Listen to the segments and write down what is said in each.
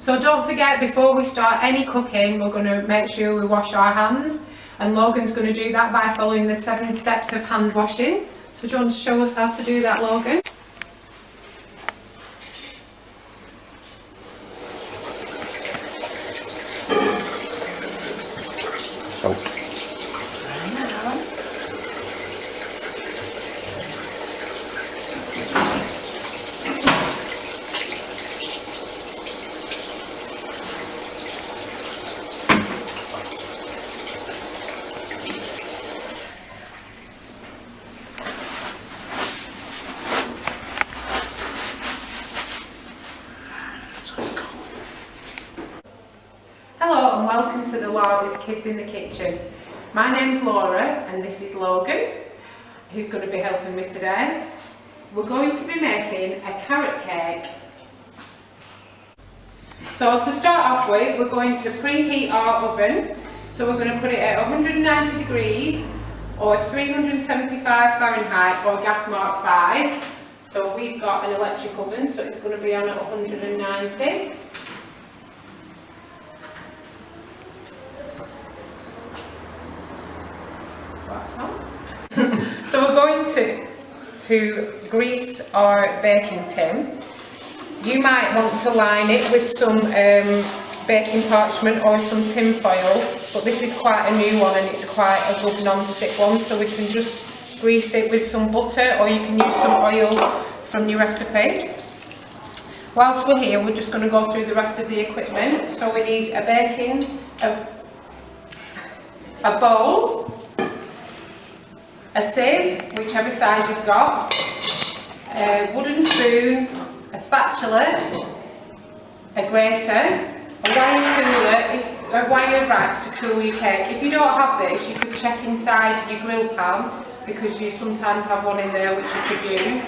So don't forget, before we start any cooking, we're going to make sure we wash our hands, and Logan's going to do that by following the 7 steps of hand washing. So do you want to show us how to do that, Logan? Hello and welcome to the Larders Kids in the Kitchen. My name's Laura and this is Logan, who's going to be helping me today. We're going to be making a carrot cake. So to start off with, we're going to preheat our oven. So we're going to put it at 190 degrees or 375 Fahrenheit or gas mark 5. So we've got an electric oven, so it's going to be on at 190. So we're going to grease our baking tin. You might want to line it with some baking parchment or some tin foil, but this is quite a new one and it's quite a good non-stick one, so we can just grease it with some butter, or you can use some oil from your recipe. Whilst we're here, we're just going to go through the rest of the equipment. So we need a bowl, a sieve, whichever size you've got, a wooden spoon, a spatula, a grater, a wire rack to cool your cake. If you don't have this, you could check inside your grill pan, because you sometimes have one in there which you could use.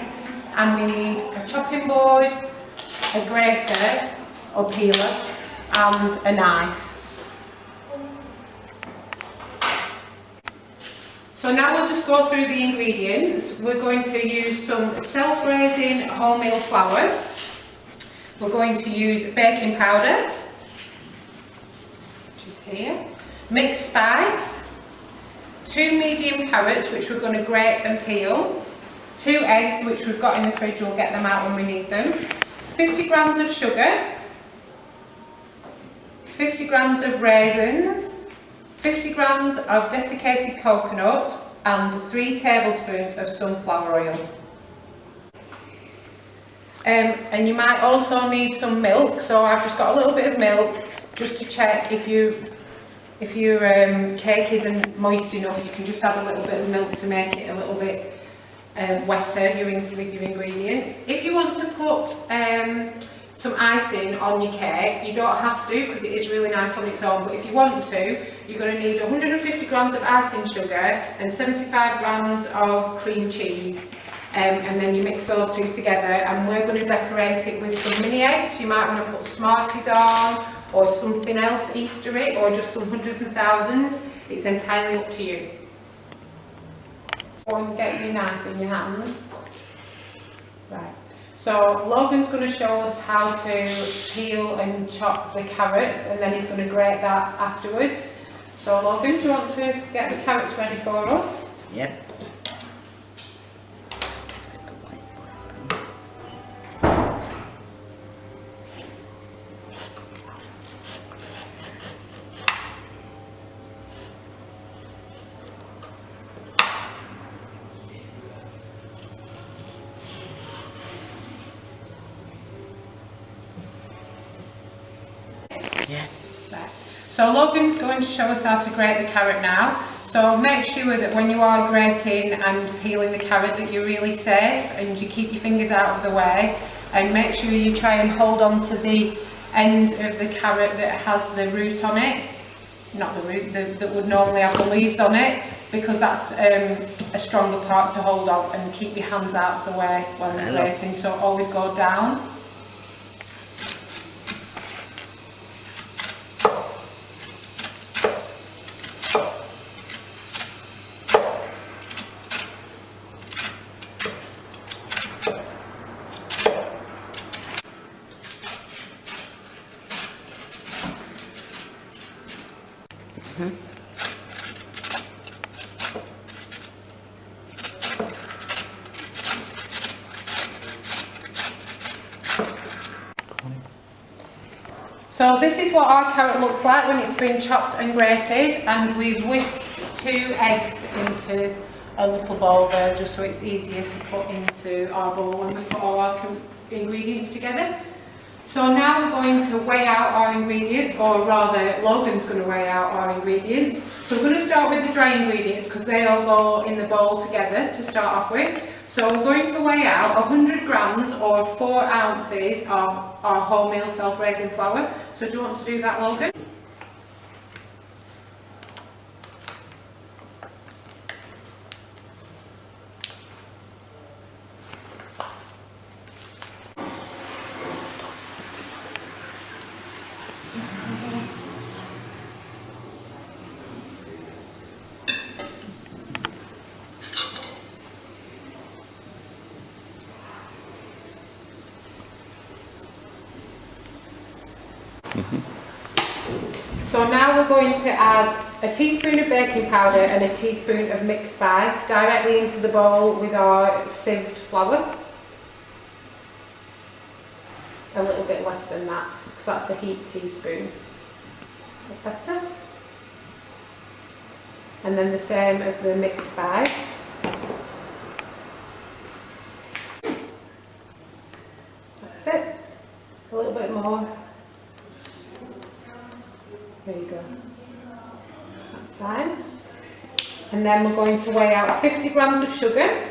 And we need a chopping board, a grater or peeler, and a knife. So now we'll just go through the ingredients. We're going to use some self-raising wholemeal flour. We're going to use baking powder, which is here, mixed spice, 2 medium carrots which we're going to grate and peel, 2 eggs which we've got in the fridge, we'll get them out when we need them, 50 grams of sugar, 50 grams of raisins, 50 grams of desiccated coconut, and 3 tablespoons of sunflower oil. And you might also need some milk, so I've just got a little bit of milk just to check if your cake isn't moist enough. You can just add a little bit of milk to make it a little bit wetter with your ingredients. If you want to put some icing on your cake, you don't have to, because it is really nice on its own, but if you want to, you're going to need 150 grams of icing sugar and 75 grams of cream cheese, and then you mix those two together, and we're going to decorate it with some mini eggs. You might want to put Smarties on or something else, Easter it, or just some hundreds and thousands. It's entirely up to you. Go and get your knife in your hand. Right. So Logan's going to show us how to peel and chop the carrots, and then he's going to grate that afterwards. So Logan, do you want to get the carrots ready for us? Yep. Yeah. Right. So Logan's going to show us how to grate the carrot now. So make sure that when you are grating and peeling the carrot that you're really safe and you keep your fingers out of the way, and make sure you try and hold on to the end of the carrot that has the root on it, not the root, that would normally have the leaves on it, because that's a stronger part to hold on, and keep your hands out of the way when you're grating, so always go down. So this is what our carrot looks like when it's been chopped and grated, and we've whisked 2 eggs into a little bowl there just so it's easier to put into our bowl when we put all our ingredients together. So now we're going to weigh out our ingredients, or rather Logan's going to weigh out our ingredients. So we're going to start with the dry ingredients because they all go in the bowl together to start off with. So we're going to weigh out 100 grams or 4 ounces of our wholemeal self-raising flour. So do you want to do that, Logan? So now we're going to add a teaspoon of baking powder and a teaspoon of mixed spice directly into the bowl with our sieved flour. A little bit less than that, because that's a heaped teaspoon. That's better. And then the same of the mixed spice. That's it. A little bit more. There you go. That's fine. And then we're going to weigh out 50 grams of sugar.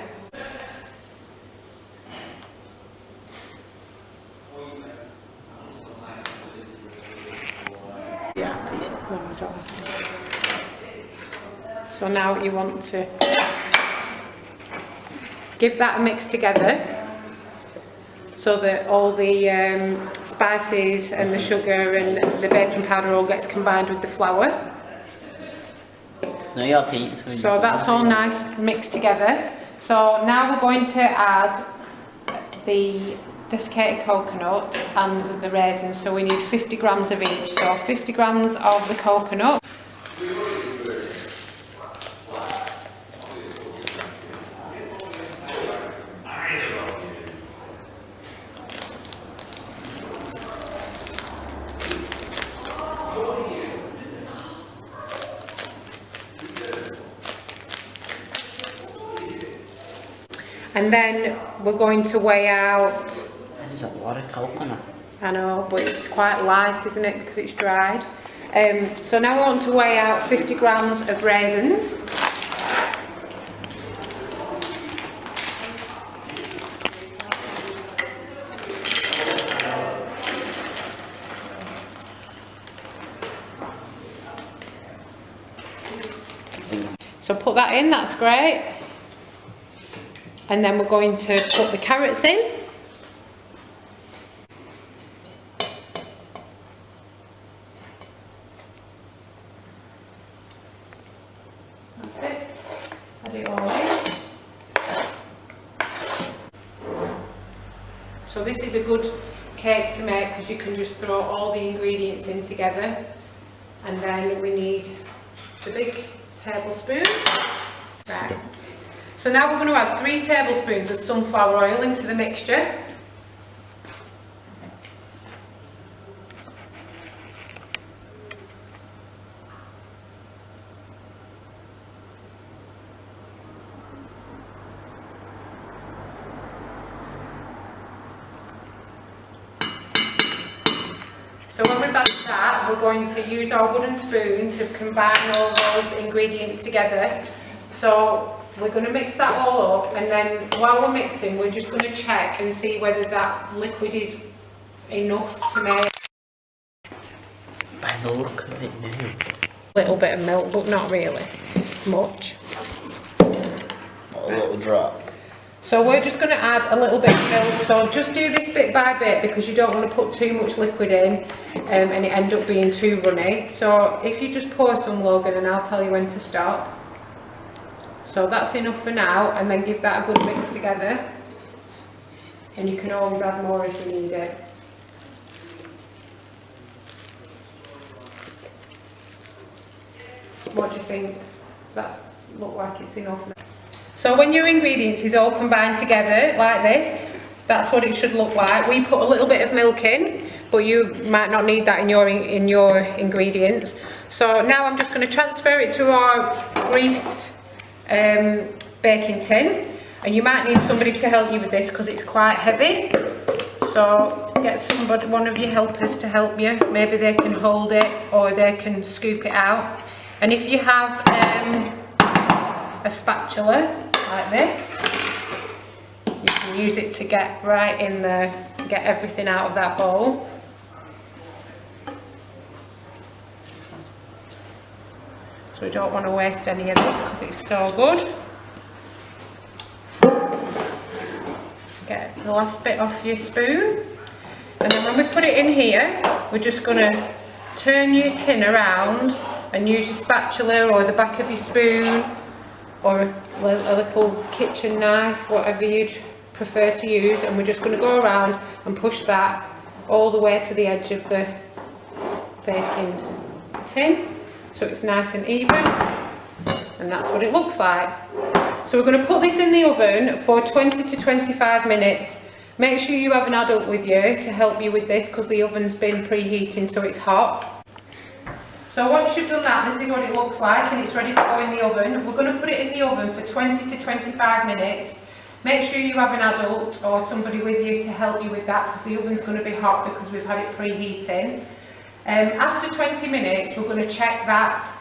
So now you want to give that a mix together so that all the spices and the sugar and the baking powder all gets combined with the flour. So that's all nice mixed together. So now we're going to add the desiccated coconut and the raisins. So we need 50 grams of each. So 50 grams of the coconut. And then we're going to weigh out... There's a lot of coconut. I know, but it's quite light, isn't it, because it's dried. So now we want to weigh out 50 grams of raisins. So put that in, that's great. And then we're going to put the carrots in. That's it. Add it all in. So this is a good cake to make because you can just throw all the ingredients in together. And then we need the big tablespoon. Right. So now we're going to add 3 tablespoons of sunflower oil into the mixture. So when we've added that, we're going to use our wooden spoon to combine all those ingredients together. So we're going to mix that all up, and then while we're mixing, we're just going to check and see whether that liquid is enough to make. By the look of it now. A little bit of milk, but not really much. A little drop. So we're just going to add a little bit of milk. So just do this bit by bit because you don't want to put too much liquid in and it end up being too runny. So if you just pour some, Logan, and I'll tell you when to stop. So that's enough for now, and then give that a good mix together. And you can always add more if you need it. What do you think? Does that look like it's enough? So when your ingredients is all combined together like this, that's what it should look like. We put a little bit of milk in, but you might not need that in your ingredients. So now I'm just going to transfer it to our greased baking tin. And you might need somebody to help you with this because it's quite heavy. So get somebody, one of your helpers to help you. Maybe they can hold it or they can scoop it out. And if you have a spatula like this, you can use it to get right in there, get everything out of that bowl. So we don't want to waste any of this because it's so good. Get the last bit off your spoon, and then when we put it in here, we're just going to turn your tin around and use your spatula or the back of your spoon or a little kitchen knife, whatever you'd prefer to use, and we're just going to go around and push that all the way to the edge of the baking tin so it's nice and even, and that's what it looks like. So we're going to put this in the oven for 20 to 25 minutes. Make sure you have an adult with you to help you with this because the oven's been preheating so it's hot. So once you've done that, this is what it looks like and it's ready to go in the oven. We're going to put it in the oven for 20 to 25 minutes. Make sure you have an adult or somebody with you to help you with that because the oven's going to be hot because we've had it preheating. After 20 minutes, we're going to check that.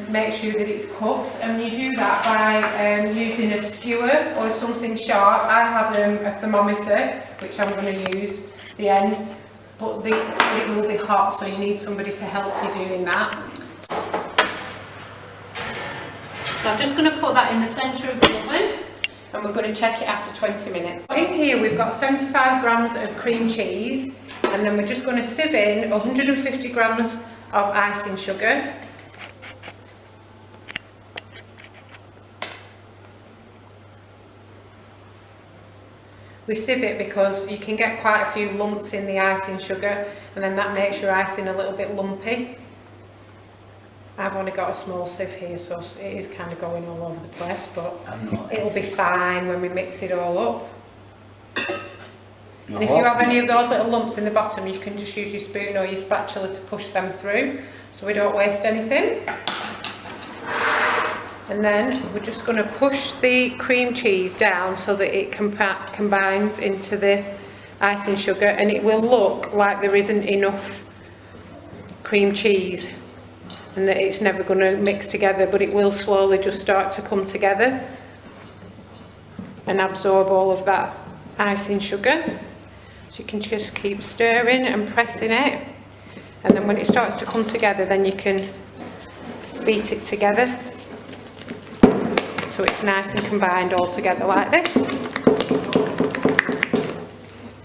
Make sure that it's cooked, and you do that by using a skewer or something sharp. I have a thermometer which I'm going to use the end, but it will be hot, so you need somebody to help you doing that. So I'm just going to put that in the centre of the oven and we're going to check it after 20 minutes. In here we've got 75 grams of cream cheese, and then we're just going to sieve in 150 grams of icing sugar. We sieve it because you can get quite a few lumps in the icing sugar, and then that makes your icing a little bit lumpy. I've only got a small sieve here, so it is kind of going all over the place, but it'll be fine when we mix it all up. And if you have any of those little lumps in the bottom, you can just use your spoon or your spatula to push them through, so we don't waste anything. And then we're just going to push the cream cheese down so that it combines into the icing sugar, and it will look like there isn't enough cream cheese and that it's never going to mix together, but it will slowly just start to come together and absorb all of that icing sugar. So you can just keep stirring and pressing it, and then when it starts to come together, then you can beat it together so it's nice and combined all together like this.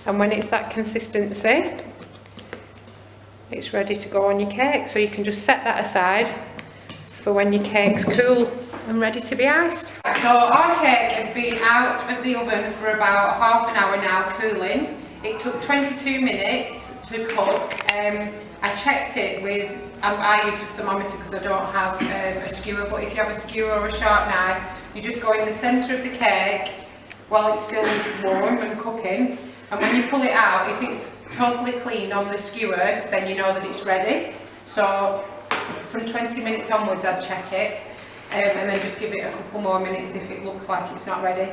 And when it's that consistency, it's ready to go on your cake. So you can just set that aside for when your cake's cool and ready to be iced. So our cake has been out of the oven for about half an hour now, cooling. It took 22 minutes to cook. I checked it with, I use a thermometer because I don't have a skewer, but if you have a skewer or a sharp knife, you just go in the centre of the cake while it's still warm and cooking, and when you pull it out, if it's totally clean on the skewer, then you know that it's ready. So from 20 minutes onwards I'd check it, and then just give it a couple more minutes if it looks like it's not ready.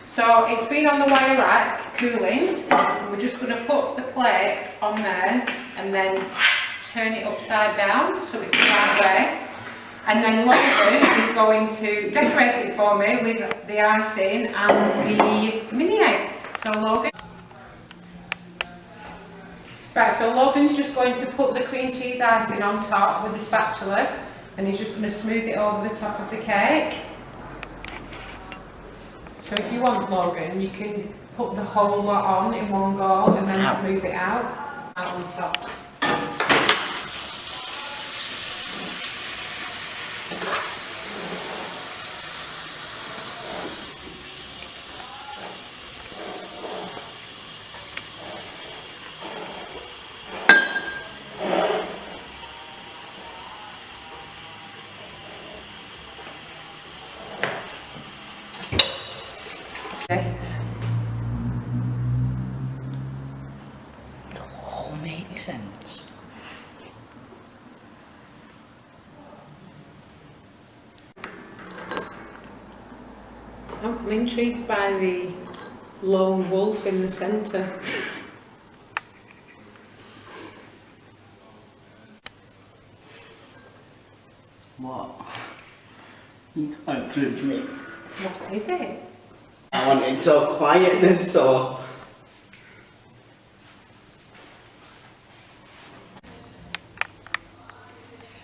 So it's been on the wire rack cooling. We're just going to put the plate on there and then turn it upside down so it's the right way. And then Logan is going to decorate it for me with the icing and the mini eggs. So Logan. Right, so Logan's just going to put the cream cheese icing on top with the spatula, and he's just going to smooth it over the top of the cake. So if you want, Logan, you can put the whole lot on in one go and then smooth it out on top. Yes. It all makes sense. I'm intrigued by the lone wolf in the centre. What? You can't judge me. What is it? I wanted so quiet and so.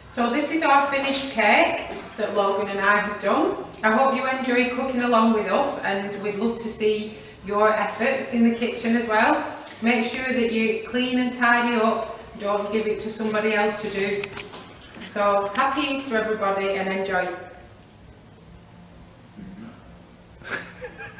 So this is our finished cake that Logan and I have done. I hope you enjoy cooking along with us, and we'd love to see your efforts in the kitchen as well. Make sure that you clean and tidy up, don't give it to somebody else to do. So happy Easter everybody, and enjoy.